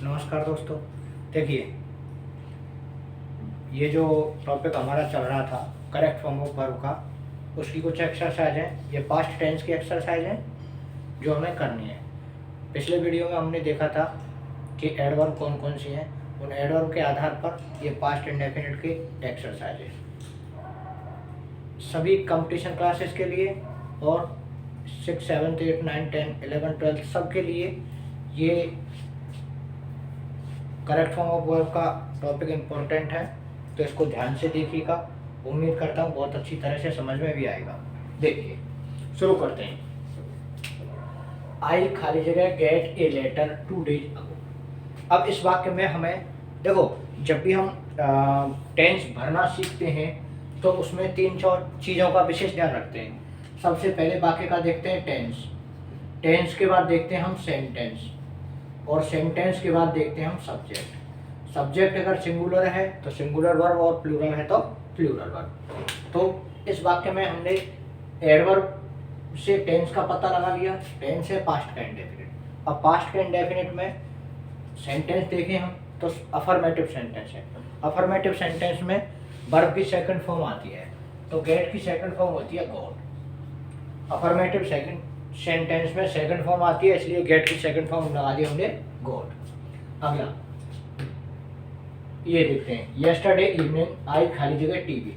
नमस्कार दोस्तों। देखिए, ये जो टॉपिक हमारा चल रहा था करेक्ट फॉर्म ऑफ वर्ब का, उसकी कुछ एक्सरसाइज हैं। ये पास्ट टेंस की एक्सरसाइज हैं जो हमें करनी है। पिछले वीडियो में हमने देखा था कि एडवर्ब कौन कौन सी हैं। उन एडवर्ब के आधार पर ये पास्ट इंडेफिनिट की एक्सरसाइज है। सभी कंपटीशन क्लासेस के लिए और 6, 7, 8, 9, 10, 11, 12 सब के लिए ये करेक्ट फॉर्म ऑफ वर्ब का टॉपिक इम्पोर्टेंट है, तो इसको ध्यान से देखिएगा। उम्मीद करता हूँ बहुत अच्छी तरह से समझ में भी आएगा। देखिए, शुरू करते हैं। आई खाली जगह गेट ए लेटर 2 days अगो। अब इस वाक्य में हमें देखो, जब भी हम टेंस भरना सीखते हैं तो उसमें 3-4 चीज़ों का विशेष ध्यान रखते हैं। सबसे पहले वाक्य का देखते हैं टेंस, टेंस के बाद देखते हैं हम सेंटेंस, और सेंटेंस के बाद देखते हैं हम सब्जेक्ट। सब्जेक्ट अगर सिंगुलर है तो सिंगुलर वर्ब और प्लूरल है तो प्लूरल वर्ब। तो इस वाक्य में हमने एडवर्ब से टेंस का पता लगा लिया। टेंस है पास्ट का इंडेफिनिट। अब पास्ट का इंडेफिनिट में सेंटेंस देखें हम तो अफर्मेटिव सेंटेंस है। अफर्मेटिव सेंटेंस में वर्ब की सेकंड फॉर्म आती है, तो गेट की सेकंड फॉर्म होती है गॉट। अफर्मेटिव सेकंड सेंटेंस में सेकंड फॉर्म आती है, इसलिए गेट की सेकंड फॉर्म लगा दी हमने गॉट। अगला ये देखते हैं, यस्टरडे इवनिंग आई खाली जगह टीवी।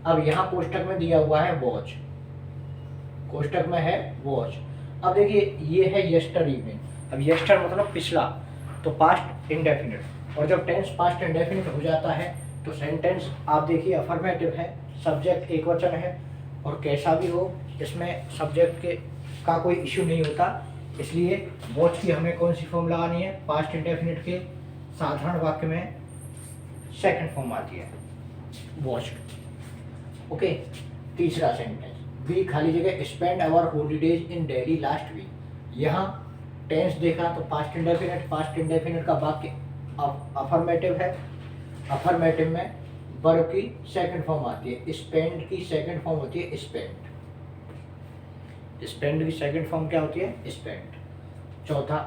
अब यहाँ कोष्टक में दिया हुआ है वॉच, कोष्टक में है वॉच। अब देखिए, ये है यस्टर इवनिंग। अब यस्टर मतलब पिछला, तो पास्ट इंडेफिनिट, और जब टेंस पास्ट इंडेफिनिट हो जाता है तो सेंटेंस आप देखिए अफर्मेटिव है, सब्जेक्ट एक वचन है, और कैसा भी हो इसमें सब्जेक्ट के का कोई इश्यू नहीं होता। इसलिए वॉच की हमें कौन सी फॉर्म लगानी है? पास्ट इंडेफिनिट के साधारण वाक्य में सेकंड फॉर्म आती है वॉच। ओके, तीसरा सेंटेंस, वी खाली जगह spend our holidays in Delhi last week. यहाँ टेंस देखा तो पास्ट इंडेफिनिट, पास्ट इंडेफिनिट का वाक्य अफर्मेटिव है। अफर्मेटिव में वर्ब की सेकंड फॉर्म आती है, स्पेंड की सेकंड फॉर्म होती है स्पेंड। स्पेंड की सेकंड फॉर्म क्या होती है? स्पेंड। चौथा,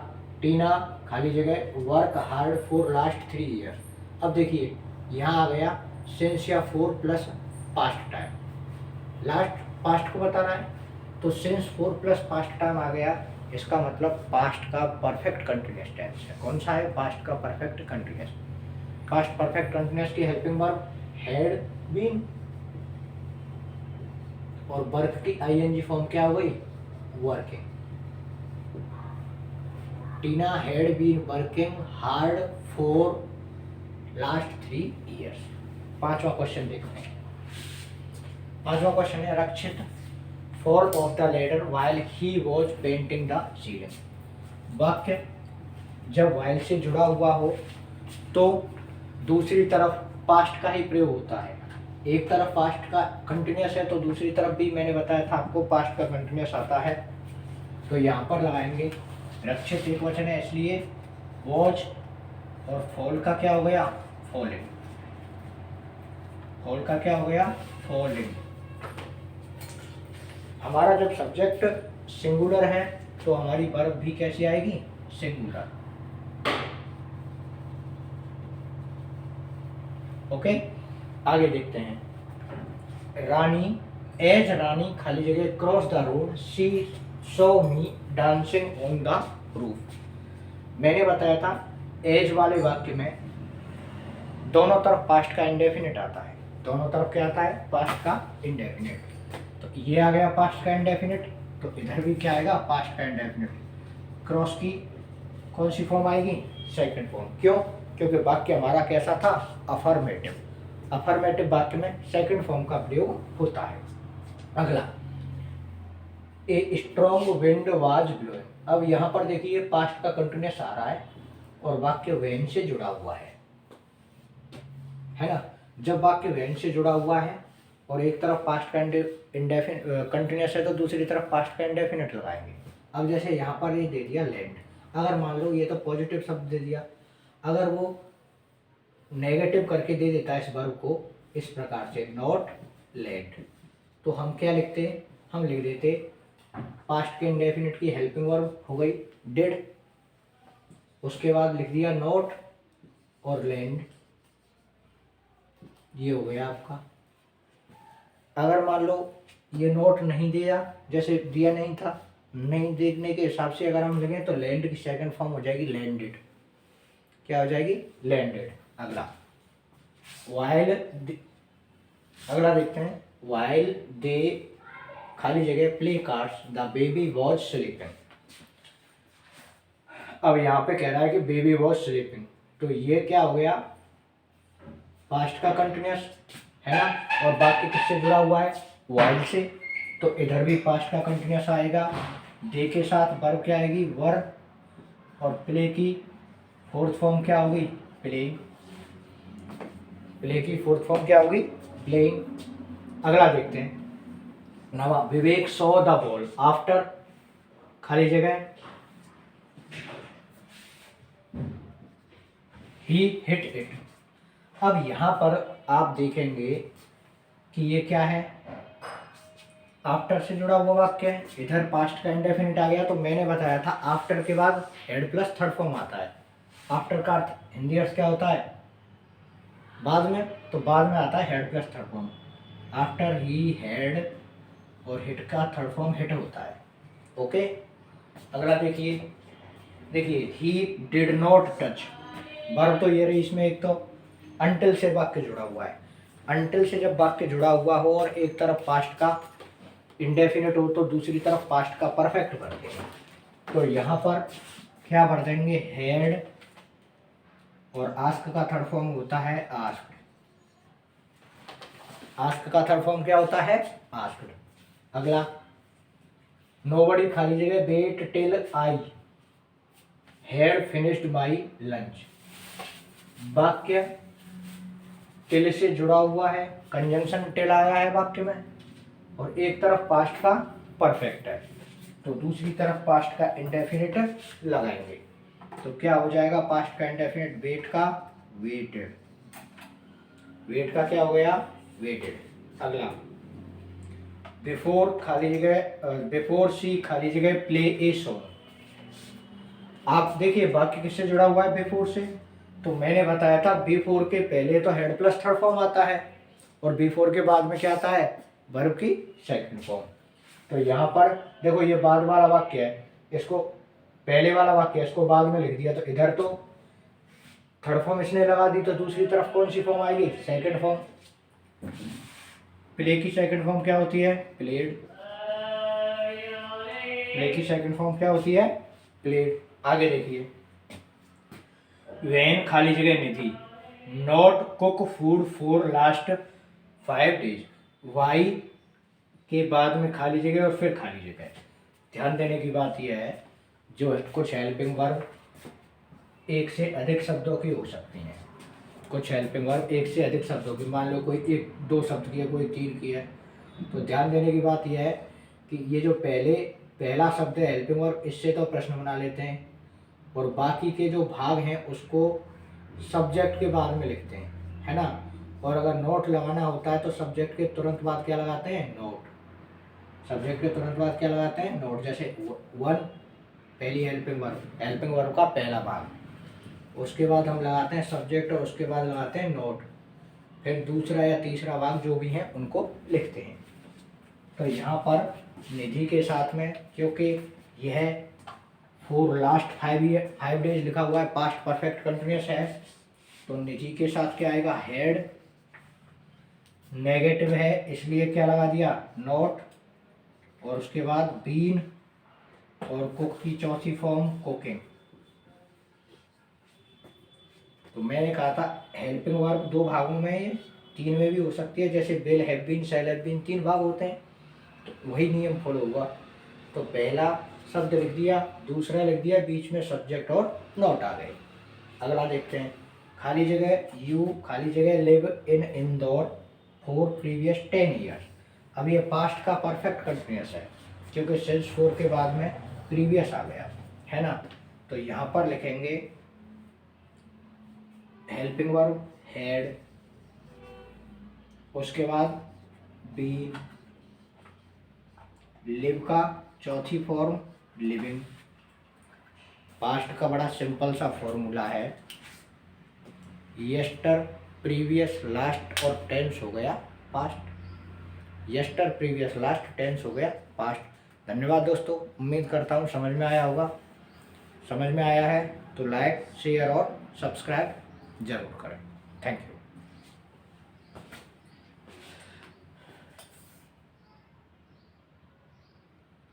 टीना खाली जगह work hard for last 3 years। अब देखिए, यहाँ आ गया सिंस या four plus past time. Last past को बताना है तो सिंस 4 प्लस पास्ट टाइम आ गया। इसका मतलब पास्ट का परफेक्ट कंटिन्यूअस टेंस है। कौन सा है? पास्ट का perfect continuous. Past perfect continuous की हेल्पिंग वर्ब हैड बीन, और वर्क की आईएनजी फॉर्म क्या हो गई? Working. Tina had been working hard for last 3 years। पांचवा क्वेश्चन देखते हैं। पांचवा क्वेश्चन है, Rakshit fall off the ladder while he was painting the ceiling. वाक्य जब वाइल से जुड़ा हुआ हो तो दूसरी तरफ पास्ट का ही प्रयोग होता है। एक तरफ पास्ट का कंटिन्यूअस है तो दूसरी तरफ भी मैंने बताया था आपको पास्ट का कंटिन्यूअस आता है। तो यहाँ पर लगाएंगे रक्षित एक वचन है इसलिए वॉज, और फॉल का क्या हो गया? फॉलिंग। फॉल का क्या हो गया? फॉलिंग। हमारा जब सब्जेक्ट सिंगुलर है तो हमारी वर्ब भी कैसी आएगी? सिंगुलर। ओके, आगे देखते हैं। रानी एज रानी खाली जगह cross the road she so me dancing on the roof. मैंने बताया था एज वाले वाक्य में दोनों तरफ पास्ट का इंडेफिनिट आता है। दोनों तरफ क्या आता है? पास्ट का इंडेफिनिट। तो ये आ गया पास्ट का इंडेफिनिट, तो इधर भी क्या आएगा? पास्ट का इंडेफिनिट। क्रॉस की कौन सी फॉर्म आएगी? Second form. क्यों? क्योंकि वाक्य हमारा कैसा था? अफर्मेटिव। अफर्मेटिव वाक्य में सेकंड फॉर्म का प्रयोग होता है। अगला, a strong wind was blowing. अब यहाँ पर देखिए पास्ट का कंटिन्यूअस आ रहा है और वाक्य वेन से जुड़ा हुआ है ना। जब वाक्य वेन से जुड़ा हुआ है और एक तरफ पास्ट का कंटिन्यूअस है तो दूसरी तरफ पास्ट का इंडेफिनिट लगाएंगे। अब जैसे यहाँ पर ये दे दिया लैंड, अगर मान लो ये तो पॉजिटिव शब्द दे दिया, अगर वो नेगेटिव करके दे देता है इस वर्ब को इस प्रकार से नॉट लैंड, तो हम क्या लिखते? हम लिख देते पास्ट के इंडेफिनिट की हेल्पिंग वर्ब हो गई डिड, उसके बाद लिख दिया नोट और लैंड, ये हो गया आपका। अगर मान लो ये नोट नहीं दिया, जैसे दिया नहीं था, नहीं देखने के हिसाब से अगर हम लिखें तो लैंड की सेकंड फॉर्म हो जाएगी लैंडेड। क्या हो जाएगी? लैंडेड। अगला वाइल, अगला देखते हैं। वाइल दे खाली जगह play cards the baby was sleeping. अब यहाँ पे कह रहा है कि बेबी वॉज स्लीपिंग, तो ये क्या हो गया? पास्ट का कंटिन्यूस है ना, और बाकी किससे जुड़ा हुआ है? वाइल से, तो इधर भी पास्ट का कंटिन्यूस आएगा। दे के साथ वर्ब क्या आएगी? वर, और प्ले की फोर्थ फॉर्म क्या होगी? प्लेइंग। प्ले की फोर्थ फॉर्म क्या होगी? प्लेइंग। अगला देखते हैं। नवा, विवेक सॉ द बॉल आफ्टर खाली जगह ही हिट इट। अब यहाँ पर आप देखेंगे कि ये क्या है? आफ्टर से जुड़ा हुआ वाक्य है, इधर पास्ट का इंडेफिनिट आ गया। तो मैंने बताया था आफ्टर के बाद हेड प्लस थर्ड फॉर्म आता है। आफ्टर का हिंदी अर्थ क्या होता है? बाद में, तो बाद में आता है head plus third form. After he had, और हिट का थर्ड फॉर्म हिट होता है। ओके, अगला देखिए। देखिए he did not touch, verb तो ये रही इसमें, एक तो अंटिल से वाक्य जुड़ा हुआ है। अंटिल से जब वाक्य जुड़ा हुआ हो और एक तरफ पास्ट का इंडेफिनिट हो तो दूसरी तरफ पास्ट का परफेक्ट भर देंगे। तो यहाँ पर क्या भर देंगे? हैड, और आस्क का थर्ड फॉर्म होता है आस्क्ड। आस्क का थर्ड फॉर्म क्या होता है? आस्क्ड। अगला, नोबडी खाली जगह wait till I had finished my lunch. वाक्य टिल से जुड़ा हुआ है, कंजंक्शन टिल आया है वाक्य में, और एक तरफ पास्ट का परफेक्ट है, तो दूसरी तरफ पास्ट का इंडेफिनिट लगाएंगे। तो क्या हो जाएगा? पास्ट का इंडेफिनिट वेट का वेटेड। वेट का क्या हो गया? वेटेड। अगला, बिफोर खाली जगह बिफोर सी खाली जगह प्ले ए सॉन्ग। आप देखिए वाक्य किससे जुड़ा हुआ है? बिफोर से। तो मैंने बताया था बिफोर के पहले तो हेड प्लस थर्ड फॉर्म आता है, और बिफोर के बाद में क्या आता है? वर्ब की सेकंड फॉर्म। तो यहाँ पर देखो ये बाद वाला वाक्य है, इसको पहले वाला वाक्य है, इसको बाद में लिख दिया, तो इधर तो थर्ड फॉर्म इसने लगा दी, तो दूसरी तरफ कौन सी फॉर्म आएगी? Second form. प्ले की सेकंड फॉर्म क्या होती है? प्लेड। प्ले की सेकंड फॉर्म क्या होती है? प्लेड। आगे देखिए, वेन खाली जगह Nidhi not cook food for last 5 days। वाई के बाद में खाली जगह और फिर खाली जगह। ध्यान देने की बात यह है, जो कुछ हेल्पिंग वर्ब एक से अधिक शब्दों की हो सकती हैं। कुछ हेल्पिंग वर्ब एक से अधिक शब्दों की, मान लो कोई एक दो शब्द की है, कोई तीन की है। तो ध्यान देने की बात यह है कि ये जो पहला शब्द है हेल्पिंग वर्ब, इससे तो प्रश्न बना लेते हैं, और बाकी के जो भाग हैं उसको सब्जेक्ट के बाद में लिखते हैं, है ना। और अगर नोट लगाना होता है तो सब्जेक्ट के तुरंत बाद क्या लगाते हैं? नोट। सब्जेक्ट के तुरंत बाद क्या लगाते हैं? नोट। जैसे वन पहली हेल्पिंग वर्ब का पहला भाग, उसके बाद हम लगाते हैं सब्जेक्ट, और उसके बाद लगाते हैं नोट, फिर दूसरा या तीसरा भाग जो भी हैं उनको लिखते हैं। तो यहाँ पर निधि के साथ में, क्योंकि यह फॉर लास्ट 5 days लिखा हुआ है, पास्ट परफेक्ट कंटिन्यूस है, तो निधि के साथ क्या आएगा? हैड। नेगेटिव है इसलिए क्या लगा दिया? नॉट, और उसके बाद बीन, और कुक की चौथी फॉर्म कुकिंग। तो मैंने कहा था हेल्पिंग वर्ब दो भागों में, ये तीन में भी हो सकती है, जैसे will have been, shall have been, तीन भाग होते हैं, तो वही नियम फॉलो हुआ। तो पहला शब्द लिख दिया, दूसरा लिख दिया, बीच में सब्जेक्ट और नॉट आ गए। अगला देखते हैं, खाली जगह यू खाली जगह live in Indore for previous 10 years। अब ये पास्ट का परफेक्ट कंटिन्यूस है, क्योंकि सिंस फोर के बाद में प्रीवियस आ गया, है ना। तो यहाँ पर लिखेंगे हेल्पिंग वर्ब हैड, उसके बाद बी, लिव का चौथी फॉर्म लिविंग, पास्ट का बड़ा सिंपल सा फॉर्मूला है, यस्टर प्रीवियस लास्ट और टेंस हो गया past, yester previous last tense हो गया पास्ट। धन्यवाद दोस्तों, उम्मीद करता हूँ समझ में आया होगा। समझ में आया है तो लाइक शेयर और सब्सक्राइब जरूर करें। Thank you.